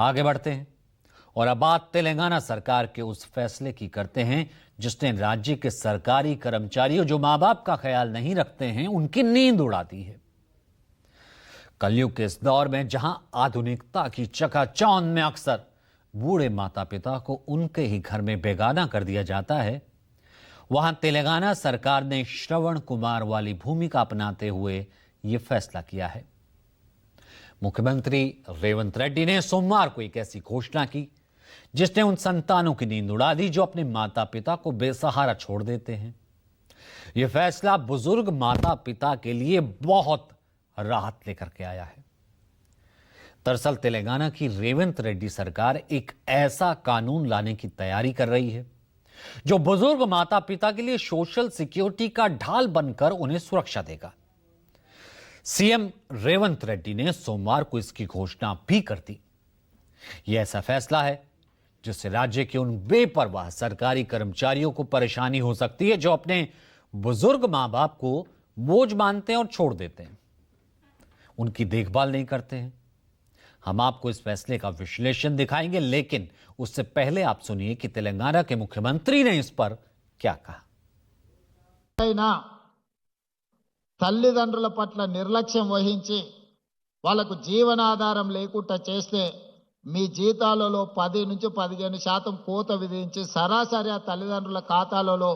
आगे बढ़ते हैं और अब बात तेलंगाना सरकार के उस फैसले की करते हैं जिसने राज्य के सरकारी कर्मचारियों जो मां बाप का ख्याल नहीं रखते हैं उनकी नींद उड़ा दी है। कलयुग के इस दौर में जहां आधुनिकता की चकाचौंध में अक्सर बूढ़े माता पिता को उनके ही घर में बेगाना कर दिया जाता है, वहां तेलंगाना सरकार ने श्रवण कुमार वाली भूमिका अपनाते हुए यह फैसला किया है। मुख्यमंत्री रेवंत रेड्डी ने सोमवार को एक ऐसी घोषणा की जिसने उन संतानों की नींद उड़ा दी जो अपने माता पिता को बेसहारा छोड़ देते हैं। यह फैसला बुजुर्ग माता पिता के लिए बहुत राहत लेकर के आया है। दरअसल तेलंगाना की रेवंत रेड्डी सरकार एक ऐसा कानून लाने की तैयारी कर रही है जो बुजुर्ग माता पिता के लिए सोशल सिक्योरिटी का ढाल बनकर उन्हें सुरक्षा देगा। सीएम रेवंत रेड्डी ने सोमवार को इसकी घोषणा भी कर दी। यह ऐसा फैसला है जिससे राज्य के उन बेपरवाह सरकारी कर्मचारियों को परेशानी हो सकती है जो अपने बुजुर्ग मां बाप को बोझ मानते हैं और छोड़ देते हैं, उनकी देखभाल नहीं करते हैं। हम आपको इस फैसले का विश्लेषण दिखाएंगे, लेकिन उससे पहले आप सुनिए कि तेलंगाना के मुख्यमंत्री ने इस पर क्या कहा। తల్లిదండ్రుల పట్ల నిర్లక్ష్యం వహించి వాళ్ళకు జీవనాధారం లేకుండా చేస్తే మీ జీతాలలో 10 నుంచి 15% కోత విధించి సరాసరి ఆ తల్లిదండ్రుల ఖాతాలలో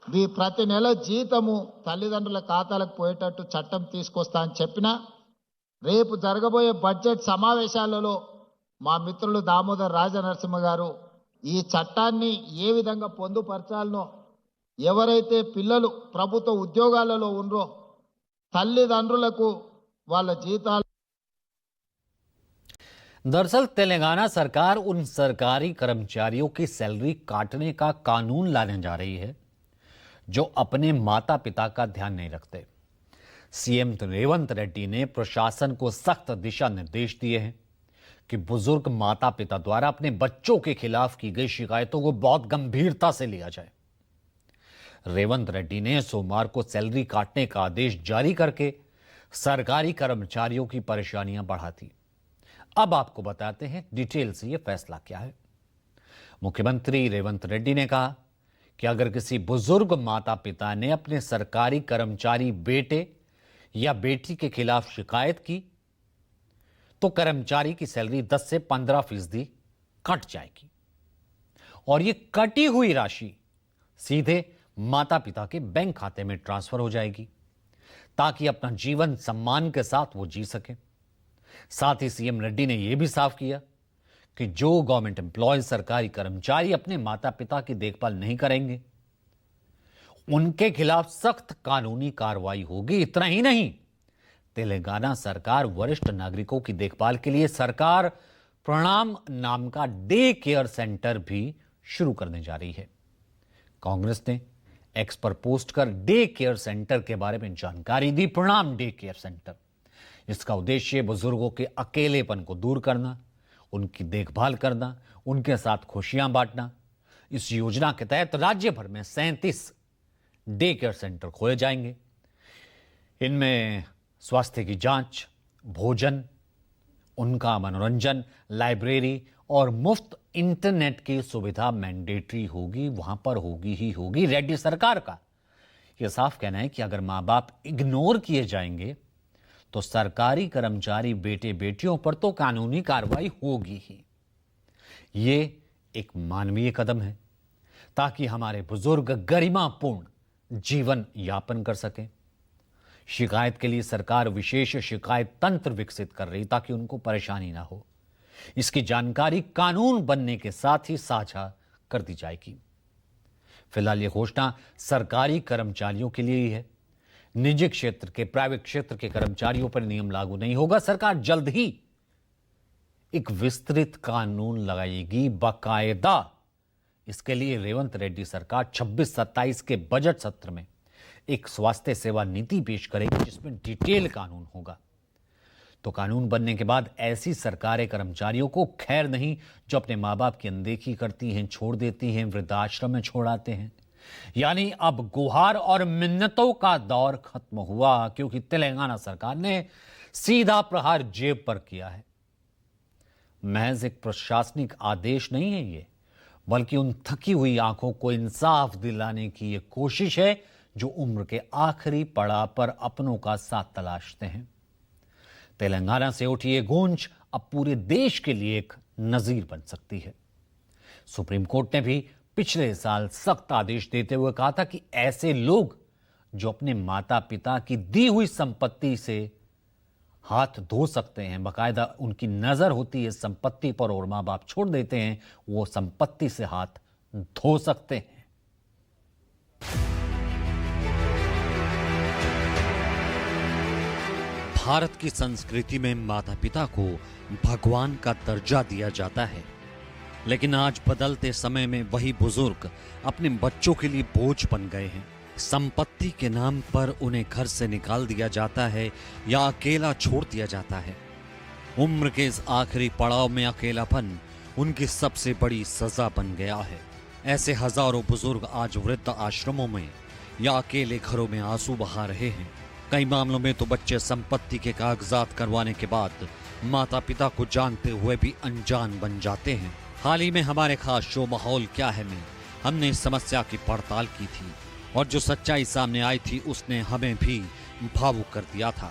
మీ ప్రతి నెల జీతము తల్లిదండ్రుల ఖాతాలకు పోయేటట్టు చట్టం తీసుకొస్తా అని చెప్పినా రేపు జరగబోయే బడ్జెట్ సమావేశాలలో మా మిత్రులు దామోదర్ రాజనరసింహ గారు ఈ చట్టాన్ని ఏ విధంగా పొందుపరచాలనో ఎవరైతే పిల్లలు ప్రభుత్వ ఉద్యోగాలలో ఉన్నారో తల్లిదండ్రులకు వాళ్ళ జీతాలు। दरअसल तेलंगाना सरकार उन सरकारी कर्मचारियों की सैलरी काटने का कानून लाने जा रही है जो अपने माता पिता का ध्यान नहीं रखते। सीएम रेवंत रेड्डी ने प्रशासन को सख्त दिशा निर्देश दिए हैं कि बुजुर्ग माता पिता द्वारा अपने बच्चों के खिलाफ की गई शिकायतों को बहुत गंभीरता से लिया जाए। रेवंत रेड्डी ने सोमवार को सैलरी काटने का आदेश जारी करके सरकारी कर्मचारियों की परेशानियां बढ़ा दी। अब आपको बताते हैं डिटेल से यह फैसला क्या है। मुख्यमंत्री रेवंत रेड्डी ने कहा कि अगर किसी बुजुर्ग माता पिता ने अपने सरकारी कर्मचारी बेटे या बेटी के खिलाफ शिकायत की तो कर्मचारी की सैलरी 10 से 15% कट जाएगी और यह कटी हुई राशि सीधे माता पिता के बैंक खाते में ट्रांसफर हो जाएगी ताकि अपना जीवन सम्मान के साथ वो जी सके। साथ ही सीएम रेड्डी ने यह भी साफ किया कि जो गवर्नमेंट एम्प्लॉय सरकारी कर्मचारी अपने माता पिता की देखभाल नहीं करेंगे उनके खिलाफ सख्त कानूनी कार्रवाई होगी। इतना ही नहीं, तेलंगाना सरकार वरिष्ठ नागरिकों की देखभाल के लिए सरकार प्रणाम नाम का डे केयर सेंटर भी शुरू करने जा रही है। कांग्रेस ने एक्स पर पोस्ट कर डे केयर सेंटर के बारे में जानकारी दी। प्रणाम डे केयर सेंटर, इसका उद्देश्य बुजुर्गों के अकेलेपन को दूर करना, उनकी देखभाल करना, उनके साथ खुशियां बांटना। इस योजना के तहत राज्य भर में 37 डे केयर सेंटर खोले जाएंगे। इनमें स्वास्थ्य की जांच, भोजन, उनका मनोरंजन, लाइब्रेरी और मुफ्त इंटरनेट की सुविधा मैंडेटरी होगी, वहां पर होगी ही होगी। रेड्डी सरकार का यह साफ कहना है कि अगर मां बाप इग्नोर किए जाएंगे तो सरकारी कर्मचारी बेटे बेटियों पर तो कानूनी कार्रवाई होगी ही। ये एक मानवीय कदम है ताकि हमारे बुजुर्ग गरिमापूर्ण जीवन यापन कर सकें। शिकायत के लिए सरकार विशेष शिकायत तंत्र विकसित कर रही ताकि उनको परेशानी ना हो। इसकी जानकारी कानून बनने के साथ ही साझा कर दी जाएगी। फिलहाल यह घोषणा सरकारी कर्मचारियों के लिए ही है। निजी क्षेत्र के, प्राइवेट क्षेत्र के कर्मचारियों पर नियम लागू नहीं होगा। सरकार जल्द ही एक विस्तृत कानून लगाएगी बाकायदा। इसके लिए रेवंत रेड्डी सरकार 26-27 के बजट सत्र में एक स्वास्थ्य सेवा नीति पेश करेगी जिसमें डिटेल कानून होगा। तो कानून बनने के बाद ऐसी सरकारी कर्मचारियों को खैर नहीं जो अपने मां बाप की अनदेखी करती हैं, छोड़ देती हैं, वृद्धाश्रम में छोड़ आते हैं। यानी अब गुहार और मिन्नतों का दौर खत्म हुआ, क्योंकि तेलंगाना सरकार ने सीधा प्रहार जेब पर किया है। महज एक प्रशासनिक आदेश नहीं है ये, बल्कि उन थकी हुई आंखों को इंसाफ दिलाने की ये कोशिश है जो उम्र के आखिरी पड़ाव पर अपनों का साथ तलाशते हैं। तेलंगाना से उठी ये गूंज अब पूरे देश के लिए एक नजीर बन सकती है। सुप्रीम कोर्ट ने भी पिछले साल सख्त आदेश देते हुए कहा था कि ऐसे लोग जो अपने माता पिता की दी हुई संपत्ति से हाथ धो सकते हैं, बाकायदा उनकी नजर होती है संपत्ति पर और मां बाप छोड़ देते हैं, वो संपत्ति से हाथ धो सकते हैं। भारत की संस्कृति में माता पिता को भगवान का दर्जा दिया जाता है, लेकिन आज बदलते समय में वही बुजुर्ग अपने बच्चों के लिए बोझ बन गए हैं। संपत्ति के नाम पर उन्हें घर से निकाल दिया जाता है या अकेला छोड़ दिया जाता है। उम्र के इस आखिरी पड़ाव में अकेलापन उनकी सबसे बड़ी सजा बन गया है। ऐसे हजारों बुजुर्ग आज वृद्ध आश्रमों में या अकेले घरों में आंसू बहा रहे हैं। कई मामलों में तो बच्चे संपत्ति के कागजात करवाने के बाद माता पिता को जानते हुए भी अनजान बन जाते हैं। हाल ही में हमारे खास शो माहौल क्या है में हमने इस समस्या की पड़ताल की थी और जो सच्चाई सामने आई थी उसने हमें भी भावुक कर दिया था।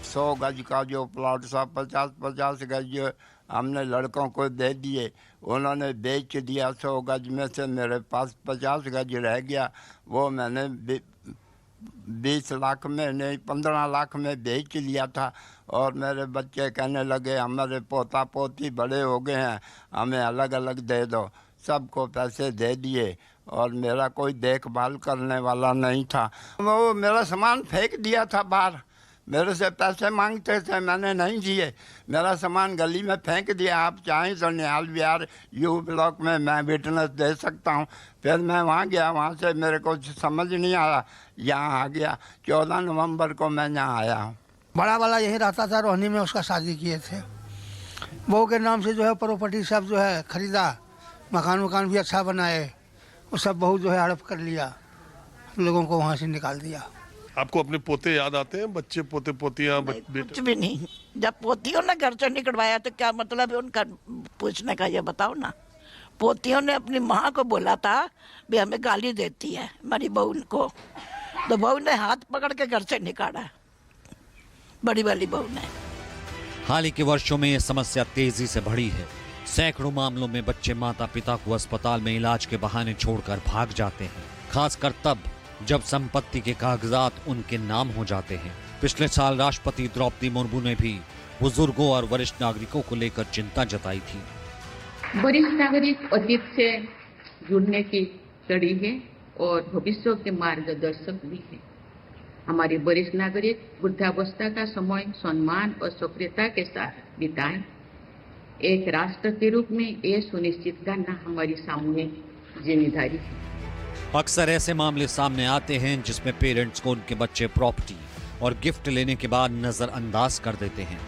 100 गज का जो प्लॉट था 50-50 गज हमने लड़कों को दे दिए, उन्होंने बेच दिया। 100 गज में से मेरे पास 50 गज रह गया, वो मैंने 20 लाख में नहीं 15 लाख में बेच लिया था। और मेरे बच्चे कहने लगे हमारे पोता पोती बड़े हो गए हैं, हमें अलग अलग दे दो। सबको पैसे दे दिए और मेरा कोई देखभाल करने वाला नहीं था। वो मेरा सामान फेंक दिया था बाहर, मेरे से पैसे मांगते थे, मैंने नहीं दिए। मेरा सामान गली में फेंक दिया। आप चाहें तो निहाल विहार यू ब्लॉक में मैं विटनेस दे सकता हूँ। फिर मैं वहाँ गया, वहाँ से मेरे को समझ नहीं आया, यहाँ आ गया। 14 नवंबर को मैं यहाँ आया हूँ। बड़ा वाला यही रहता था, रोहनी में उसका शादी किए थे। बहू के नाम से जो है प्रॉपर्टी सब जो है खरीदा, मकान भी अच्छा बनाए, वो सब बहू जो है हड़प कर लिया, हम लोगों को वहाँ से निकाल दिया। आपको अपने पोते याद आते हैं? बच्चे पोते पोतियाँ कुछ भी नहीं। जब पोतियों ने घर से निकलवाया तो क्या मतलब है उनका पूछने का, ये बताओ ना। पोतियों ने अपनी माँ को बोला था भी हमें गाली देती है हमारी बहू को, तो बहू ने हाथ पकड़ के घर से निकाला, बड़ी वाली बहू ने। हाल ही के वर्षों में यह समस्या तेजी से बढ़ी है। सैकड़ों मामलों में बच्चे माता पिता को अस्पताल में इलाज के बहाने छोड़कर भाग जाते हैं, खासकर तब जब संपत्ति के कागजात उनके नाम हो जाते हैं। पिछले साल राष्ट्रपति द्रौपदी मुर्मू ने भी बुजुर्गों और वरिष्ठ नागरिकों को लेकर चिंता जताई थी। वरिष्ठ नागरिक अतीत से जुड़ने की कड़ी है और भविष्य के मार्गदर्शक भी है। हमारे वरिष्ठ नागरिक वृद्धावस्था का समय सम्मान और सक्रियता के साथ बिताएं। एक राष्ट्र के रूप में ये सुनिश्चित करना हमारी सामूहिक जिम्मेदारी है। अक्सर ऐसे मामले सामने आते हैं जिसमें पेरेंट्स को उनके बच्चे प्रॉपर्टी और गिफ्ट लेने के बाद नजरअंदाज कर देते हैं,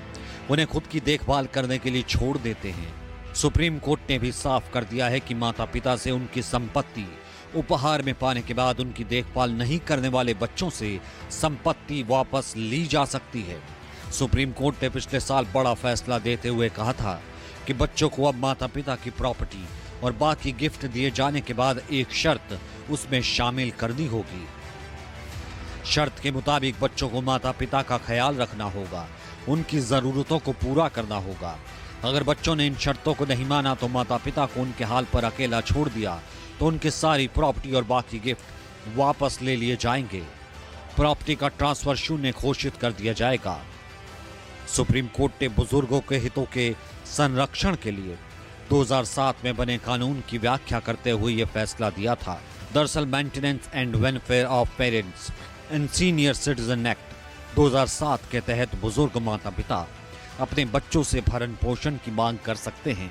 उन्हें खुद की देखभाल करने के लिए छोड़ देते हैं। सुप्रीम कोर्ट ने भी साफ कर दिया है कि माता पिता से उनकी संपत्ति उपहार में पाने के बाद उनकी देखभाल नहीं करने वाले बच्चों से संपत्ति वापस ली जा सकती है। सुप्रीम कोर्ट ने पिछले साल बड़ा फैसला देते हुए कहा था कि बच्चों को अब माता पिता की प्रॉपर्टी और बाकी गिफ्ट दिए जाने के बाद एक शर्त उसमें शामिल करनी होगी। शर्त के मुताबिक बच्चों को माता पिता का ख्याल रखना होगा, उनकी जरूरतों को पूरा करना होगा। अगर बच्चों ने इन शर्तों को नहीं माना तो माता पिता को उनके हाल पर अकेला छोड़ दिया तो उनकी सारी प्रॉपर्टी और बाकी गिफ्ट वापस ले लिए जाएंगे। प्रॉपर्टी का ट्रांसफर शून्य घोषित कर दिया जाएगा। सुप्रीम कोर्ट ने बुजुर्गों के हितों के संरक्षण के लिए 2007 में बने कानून की व्याख्या करते हुए यह फैसला दिया था। दरअसल maintenance and welfare of parents and senior citizen act 2007 के तहत बुजुर्ग माता पिता अपने बच्चों से भरण पोषण की मांग कर सकते हैं।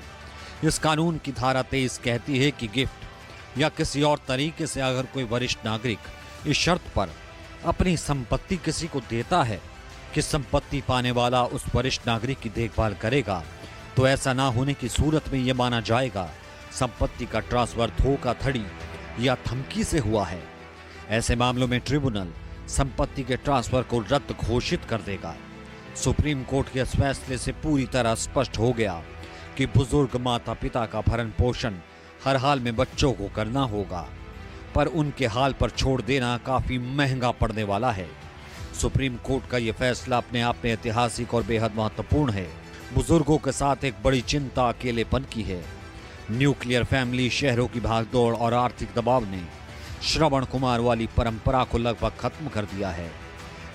इस कानून की धारा 23 कहती है कि गिफ्ट या किसी और तरीके से अगर कोई वरिष्ठ नागरिक इस शर्त पर अपनी संपत्ति किसी को देता है कि संपत्ति पाने वाला उस वरिष्ठ नागरिक की देखभाल करेगा, तो ऐसा ना होने की सूरत में यह माना जाएगा संपत्ति का ट्रांसफर धोखाधड़ी या धमकी से हुआ है। ऐसे मामलों में ट्रिब्यूनल संपत्ति के ट्रांसफर को रद्द घोषित कर देगा। सुप्रीम कोर्ट के इस फैसले से पूरी तरह स्पष्ट हो गया कि बुजुर्ग माता पिता का भरण पोषण हर हाल में बच्चों को करना होगा, पर उनके हाल पर छोड़ देना काफी महंगा पड़ने वाला है। सुप्रीम कोर्ट का यह फैसला अपने आप में ऐतिहासिक और बेहद महत्वपूर्ण है। बुजुर्गों के साथ एक बड़ी चिंता अकेलेपन की है। न्यूक्लियर फैमिली, शहरों की भागदौड़ और आर्थिक दबाव ने श्रवण कुमार वाली परंपरा को लगभग खत्म कर दिया है।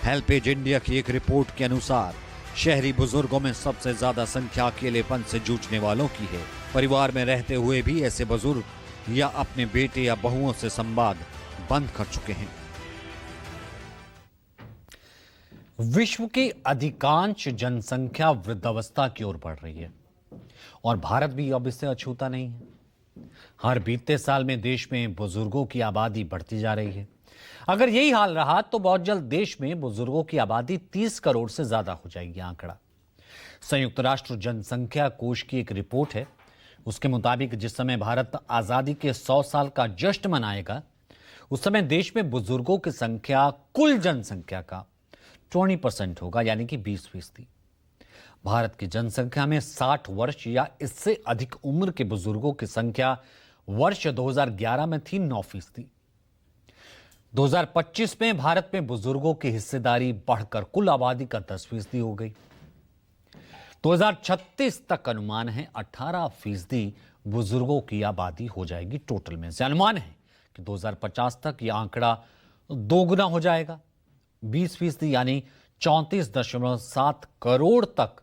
हेल्पेज इंडिया की एक रिपोर्ट के अनुसार शहरी बुजुर्गों में सबसे ज्यादा संख्या अकेलेपन से जूझने वालों की है। परिवार में रहते हुए भी ऐसे बुजुर्ग या अपने बेटे या बहुओं से संवाद बंद कर चुके हैं। विश्व की अधिकांश जनसंख्या वृद्धावस्था की ओर बढ़ रही है और भारत भी अब इससे अछूता नहीं है। हर बीते साल में देश में बुजुर्गों की आबादी बढ़ती जा रही है। अगर यही हाल रहा तो बहुत जल्द देश में बुजुर्गों की आबादी 30 करोड़ से ज्यादा हो जाएगी। आंकड़ा संयुक्त राष्ट्र जनसंख्या कोष की एक रिपोर्ट है। उसके मुताबिक जिस समय भारत आजादी के 100 साल का जश्न मनाएगा, उस समय देश में बुजुर्गों की संख्या कुल जनसंख्या का 20% होगा, यानी कि 20%। भारत की जनसंख्या में 60 वर्ष या इससे अधिक उम्र के बुजुर्गों की संख्या वर्ष 2011 में थी 9%। 2025 में भारत में बुजुर्गों की हिस्सेदारी बढ़कर कुल आबादी का 10% हो गई। 2036 तक अनुमान है 18% बुजुर्गों की आबादी हो जाएगी टोटल में से। अनुमान है कि 2050 तक यह आंकड़ा दोगुना हो जाएगा, 20% यानी 34.7 करोड़ तक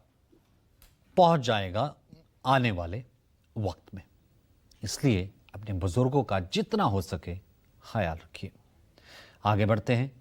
पहुंच जाएगा आने वाले वक्त में। इसलिए अपने बुजुर्गों का जितना हो सके ख्याल रखिए। आगे बढ़ते हैं